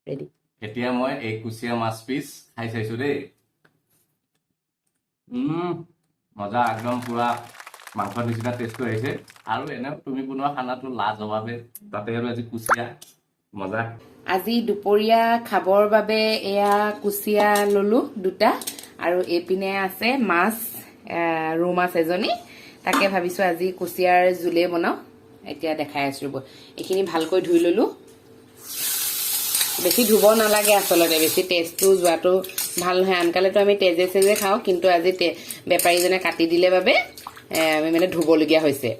ready এতিয়া মই এই কুচিয়া মাছ পিচ খাই চাইছো দেই মজা একদম পুৰা মাংসৰ নিচিনা টেষ্টটো আহিছে আৰু এনে তুমি বনোৱা খানাটো লাজবাবে তাতে আৰু আজি কুচিয়া মজা আজি দুপৰীয়া খাবৰ বাবে এয়া কুচিয়া ললো দুটা আৰু এইপিনে আছে মাছ ৰৌ মাছ এজনী তাকে ভাবিছো আজি কুচিয়াৰ জুলে বনাও এতিয়া দেখাই আছো ৰব এইখিনি ভালকৈ ধুই ললো বেছি ধুব নালাগে আসলতে বেছি টেষ্টটো যোৱাটো ভাল নহয় আনকালেতো আমি তেজে চেজে খাওঁ কিন্তু আজি বেপাৰীজনে কাটি দিলে বাবে আমি মানে ধুবলগীয়া হৈছে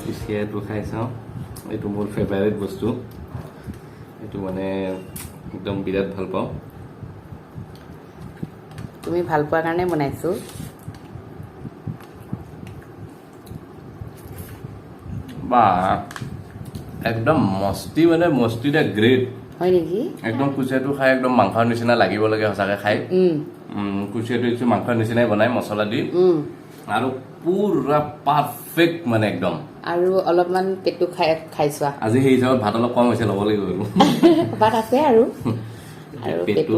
কুচিয়াটো খাই চাওঁ এইটো মোৰ ফেভাৰিট বস্তু এইটো মানে একদম বিৰাট ভাল পাওঁ তুমি ভাল পোৱাৰ কাৰণে বনাইছো বা একদম মস্তি মানে মস্তিটা গ্ৰেট হয় নেকি একদম কুচিয়াটো খাই একদম মাংসৰ নিচিনা লাগিব লাগে সঁচাকে খাই কুচিয়াটো একচুৱেলি মাংসৰ নিচিনাই বনাই মছলা দি আৰু পুৰা পাৰফেক্ট মানে একদম আৰু অলপমান পেটু খাইছোৱা আজি সেই হিচাপত ভাত অলপ কম হৈছে ল'ব লাগিব ভাত আছে আৰু পেটু